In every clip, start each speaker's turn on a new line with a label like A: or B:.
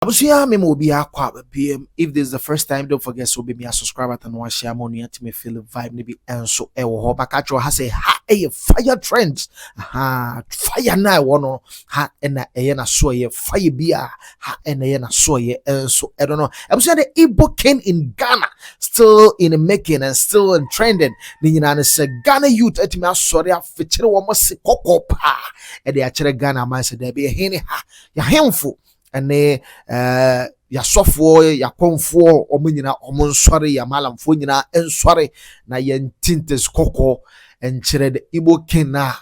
A: Abusia me mo be akwa PM. If this is the first time, don't forget to be me a subscriber and one share money to me feel the vibe maybe and so e wo back at your say ha fire trends. Fire na wono ha na na so ye fire bia ha na so ye and so I don't know. Abusia the Igbo king in Ghana still in the making and still in trending. Ni nyina say Ghana youth etimi asori afechire wo mo se kokopa e de akire Ghana man say there be hene ha ya hemfo ene ya sofo ya konfo omunyina omonsore ya malamfo nyina ensore na yentintes koko enchire de Igbo king na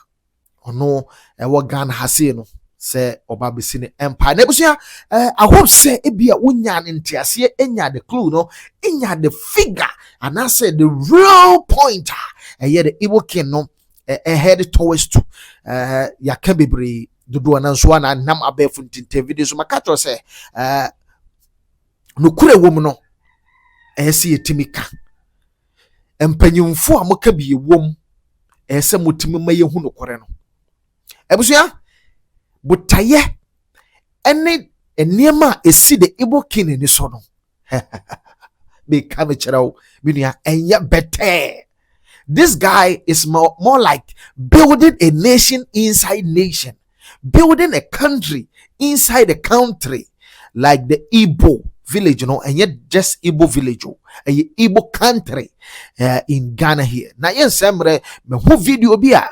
A: ono ewo Ghana hase no se oba besine empire na busia I hope say ebia wonya ntiase enya the clue no enya the figure and I said the real pointer eye the Igbo king no head towards to ya kebebre dodo na nso na nam abefu ntinte video so makacho se no kure wom no ese yetimika empanyimfo amoka bi wom ese motimi maye hu no kore no ebusia botaye ene eniema esi de Igbo king ni so no be come chirawo binia enye better. This guy is more like building a nation inside nation, building a country inside a country, like the Igbo village, and yet just Igbo village, a Igbo country in Ghana here. Now, yes, me who video be a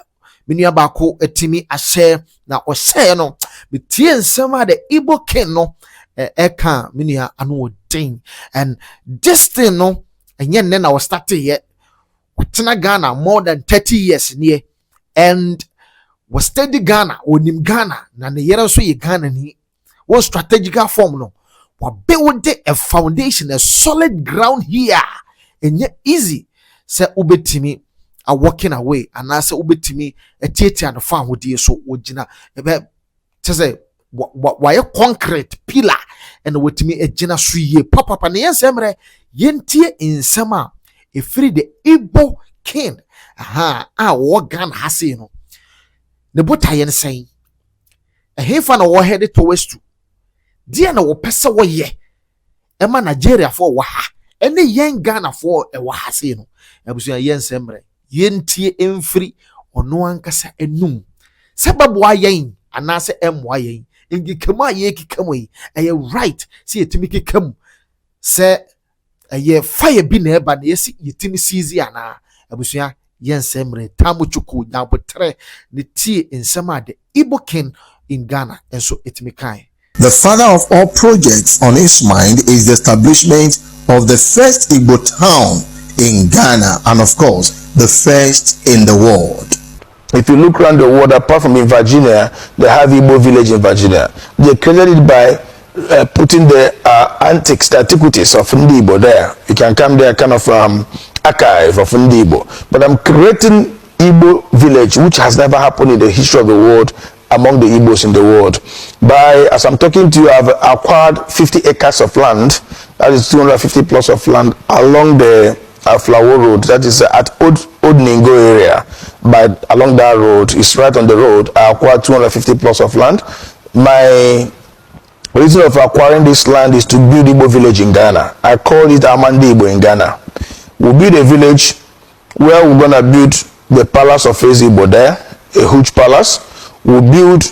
A: minia bako etimi a share na o share no, but tien sama the Igbo king no eka minia anu ding, and this thing no, and yet then I was starting yet. Watena Ghana more than 30 years near and was steady Ghana onim Ghana na ne yere so ye Ghana ni one strategical form no wa build a foundation, a solid ground here and yet easy say ubetimi a walking away and I say ubetimi a tietia and farm with you so ojina ebe say why concrete pillar and wetimi a jina suye pop and yes emre yentie in sama a free the Igbo king Ghana hase no ne botaye saying a hefa na wo headed towards to dia na wo pese wo ye ema Nigeria for wa ha ene yen Ghana for e wa hase no abusu yen semre yentie emfiri ono ankasa enum sababu ayen anase emwa yen ngikama ye kikamu yi eye right see etimi kikamu se ye fire bi na eba na yesi yetimi sizi ana abusua yensemre tamuchuku nyabotre ne tie nsema de Igbo king in Ghana and so etimi kai.
B: The father of all projects on his mind is the establishment of the first Igbo town in Ghana and of course the first in the world.
C: If you look around the world, apart from in Virginia, they have Igbo village in Virginia. They created it by putting the antiques, the antiquities of Igbo there. You can come there, kind of archive of Igbo. But I'm creating Igbo village, which has never happened in the history of the world among the Igbos in the world. By, as I'm talking to you, I've acquired 50 acres of land, that is 250 plus of land along the Flower Road, that is at Old Ningo area. But along that road, it's right on the road. I acquired 250 plus of land. My reason of acquiring this land is to build Igbo village in Ghana. I call it Amandi Igbo in Ghana. We'll build a village where we're gonna build the palace of Igbo there, a huge palace. We'll build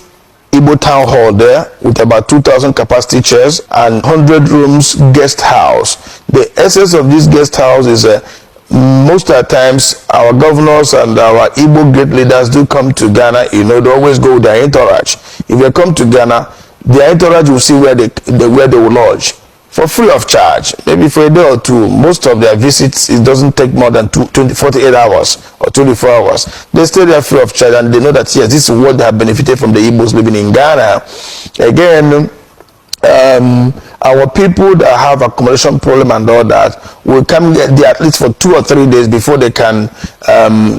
C: Igbo town hall there with about 2,000 capacity chairs and 100 rooms guest house. The essence of this guest house is most of the times our governors and our Igbo great leaders do come to Ghana, they always go with their entourage. If they come to Ghana, their entourage will see where they will lodge for free of charge, maybe for a day or two. Most of their visits, it doesn't take more than 48 hours or 24 hours. They stay there free of charge and they know that yes, this is what they have benefited from the Igbos living in Ghana. Again, our people that have accommodation problem and all that will come there at least for 2 or 3 days before they can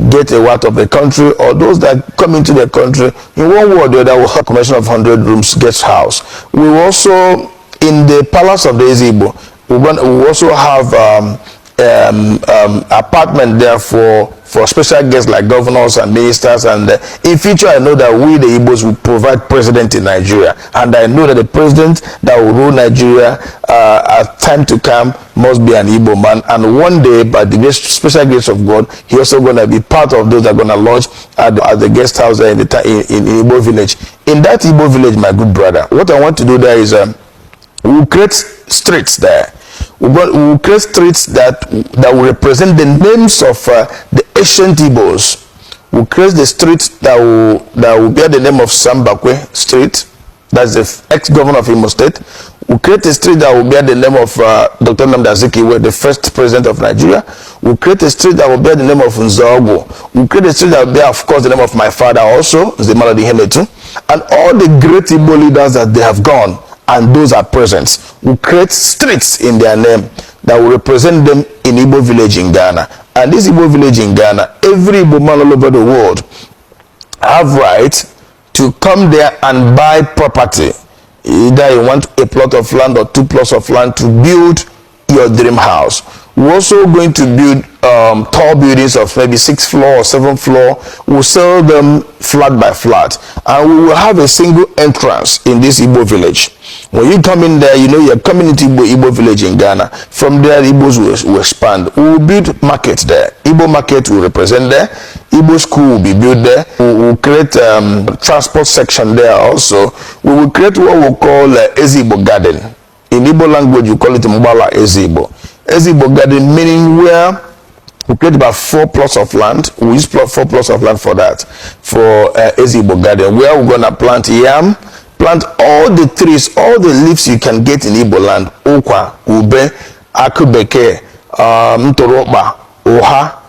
C: get a out of the country, or those that come into the country in one way or the other will have accommodation of 100 rooms guest house. We also, in the palace of the Igbo, we also have apartment there for special guests like governors and ministers. And in future, I know that we the Igbos will provide president in Nigeria, and I know that the president that will rule Nigeria at time to come must be an Igbo man. And one day, by the special grace of God, he also going to be part of those that are going to lodge at the guest house there in Igbo village. In that Igbo village, my good brother, what I want to do there is we'll create streets there. We'll create streets that will represent the names of the ancient Igbos. We'll create the streets that will bear the name of Sambakwe Street. That's the ex-governor of Imo State. We'll create a street that will bear the name of Dr. Nnamdi Azikiwe, the first president of Nigeria. We'll create a street that will bear the name of Nzogbo. We'll create a street that will bear, of course, the name of my father also, Zemaladi Hemetu, and all the great Igbo leaders that they have gone, and those are present. We'll create streets in their name that will represent them in Igbo village in Ghana. And this Igbo village in Ghana, every Igbo man all over the world have right to come there and buy property. Either you want a plot of land or 2 plots of land to build your dream house. We're also going to build tall buildings of maybe 6th floor or 7th floor. We'll sell them flat by flat, and we will have a single entrance in this Igbo village. When you come in there, you know you're coming into Igbo village in Ghana. From there, Igbos will expand. We will build market there. Igbo market will represent there. Igbo school will be built there. We will create transport section there also. We will create what we call Ezigbo garden. In Igbo language, you call it Mbala Ezigbo. Ezigbo garden meaning where we create about 4 plots of land. We use 4 plots of land for that, for Ezigbo garden, where we're gonna plant yam, plant all the trees, all the leaves you can get in Igbo land. Okwa, ube, akubeke, mtoroba, oha,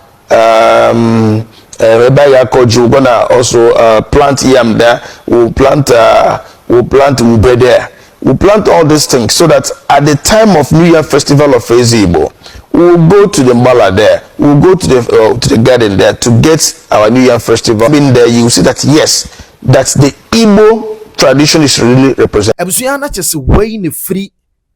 C: we're gonna also plant yam there. We'll plant ube there. We plant all these things so that at the time of New Year Festival of Ezigbo, we'll go to the Mbala there. We'll go to the garden there to get our New Year Festival. In there, you will see that yes, that's the Igbo tradition is really represented.
A: Ebusuana just way free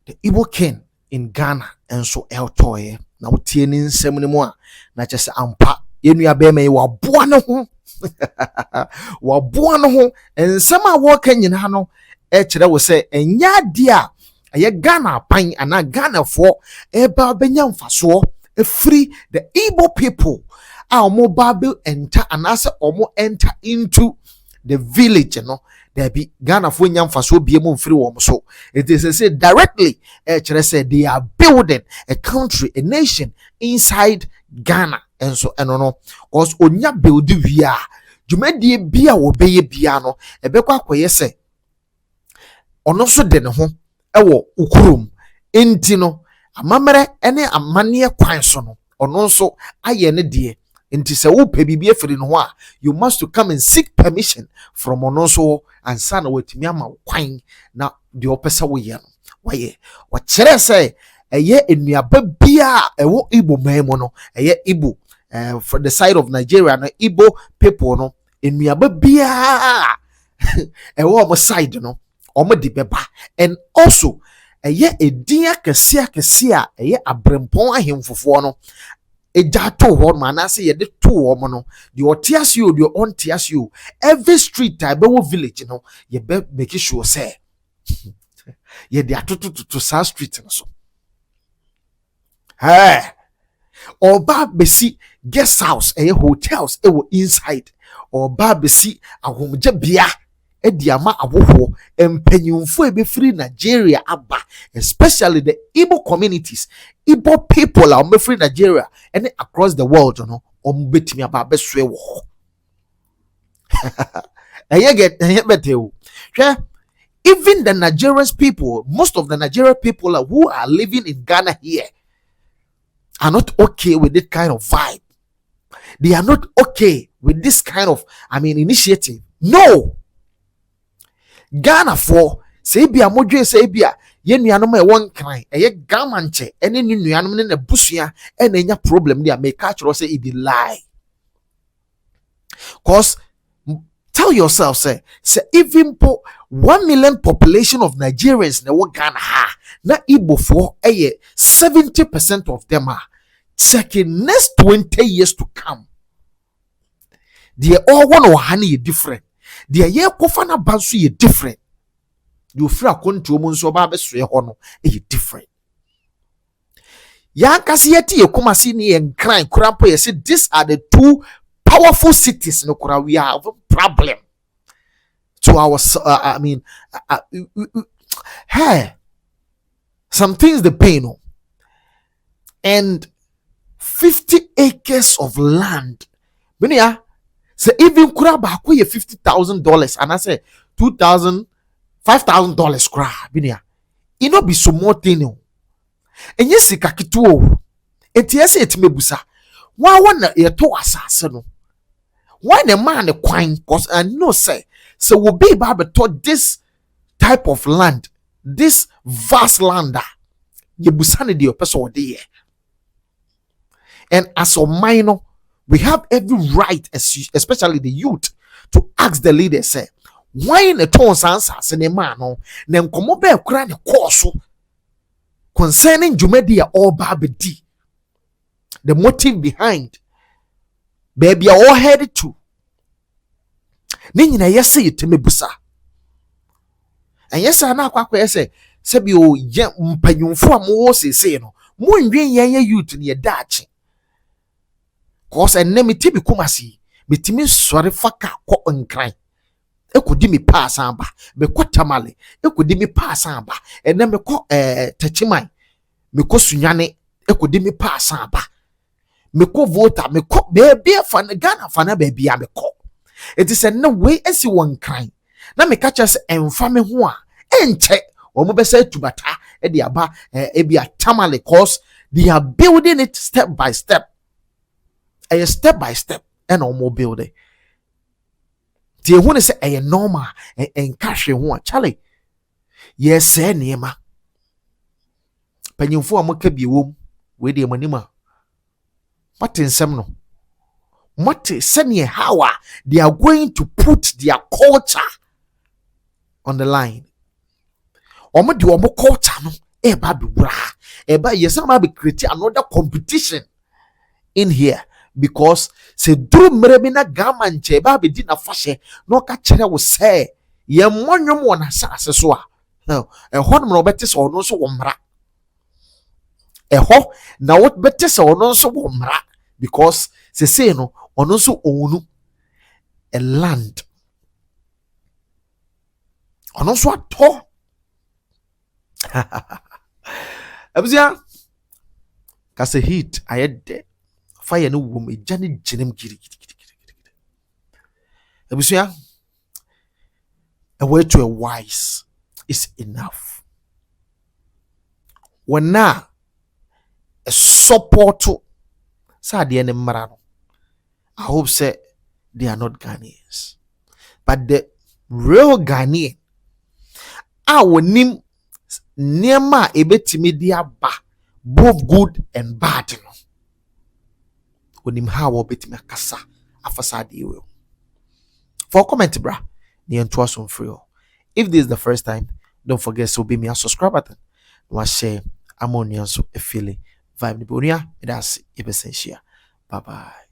A: the Igbo king in Ghana and so el toy. Now tienin seminimoa na just ampa yenu ya beme wa buano ho wa buano ho and sama walk nyina no chere we say enya dia aye Ghana pan ana Ghana for eba benya mfaso free the Igbo people omo babe enter anase omo enter into the village, you know. There be Ghana for nya mfaso bie mo free wo so it is say directly chere say they are building a country, a nation inside Ghana. And so no cause onya build via dwumadie bia wo beye bia no ebekwa akoye say ono so de ne ho ewo ukurum enti no amamere ene amane kwan so no ono so aye ne de enti se wo pe bibie firi no ho a you must to come and seek permission from ono so ansa na watimi ama kwan na de opese wo ye no waye wo kire say eye enuaba bia ewo Igbo memo no eye Igbo for the side of Nigeria na Igbo people no enuaba bia ewo mo side no omo di beba. And also eye edin akese a eye abrempon ahemfofo no eja to ho ma na se ye de to omo no the otiasio the ontiasio every street type wo village no ye be make sure say ye de atoto to sa street no so oba besi guest house hotels ewo inside oba besi ahomje bia ediama awoho empanyumfo ebefiri Nigeria aba, especially the Igbo communities, Igbo people are free Nigeria and across the world, you know, betimi aba beswe wo. Even the Nigerian people, most of the Nigerian people who are living in Ghana here are not okay with this kind of vibe. They are not okay with this kind of, initiative. No. Ghana for say bia modwe say bia ye nuanom e won kran eye gamanche ene ni nuanom ne busua ene nya problem dia make catch say it be lie. Cause tell yourself say even 1 million population of Nigerians na wo Ghana ha na Igbo for 70% of them are second next 20 years to come the all one or honey different the year kofana bansu ye different you free akonto mu nso ba besoe ho no different ya kasi yeti ye kumasi ni enkran kurampo ye say these are the two powerful cities no kura we have a problem to our hey some things the pain no and 50 acres of land benia say even kura ba ko ye $50,000 and I say $2,000 $5,000 kura benia it no be so more thing no enye sika kituo etiese etimebusa wa wana ye to asase no why the man the kwan cause I know say so will be able to this type of land this vast land ye busane de person ode and as a minor we have every right especially the youth to ask the leader say why in the tons answer ne man no na nkomo be kura ne course concerning Jumedia or Babedi the motive behind baby are all headed to Nina yes say it me busa and yes I na kwakwa say sebi o ye mpanyumfo am say no mo ndwen ye youth ne dachi cause enmity bi kumasi metimi sori faka ko nkran ekodi mi pass amba me ko tamale ekodi mi pass amba enne me ko tachiman me ko sunyane ekodi mi pass amba me ko voter me ko baby fa Ghana fa na baby a me ko it is no way esi won kran na me catch us emfa me ho a enche omo be say tubata e de aba e bia tamale cause they are building it step by step step by step and omo building tie hu ne say e normal en kahwe ho a chale yes e niema panyimfo amoka biewom we de manima patensem no what senior how they are going to put their culture on the line omo de omo culture no e ba be bra e ba yes ba be create another competition in here because se duru mrebi na gama nche ba be di na fashe no ka kire wo say ye monwom wona asase so a e ho no beti so no so wo mra e ho na wo beti so no so wo mra because se say no ono so onu a land ono so ato abuzia kase heat ayede fire no wom ejane ginem giri abuzia a way to a wise is enough when na a support sa de ne mara no I hope say they are not Ghanaians. But the real Ghanaian, our name nema ebetimi dia ba both good and bad. Onim how obetimi akasa afasa de we. For comment bra, ni entwa some free. If this is the first time, don't forget to be me a subscribe button. No share amonian so a feeling vibe ni bonia. That's essential. Bye bye.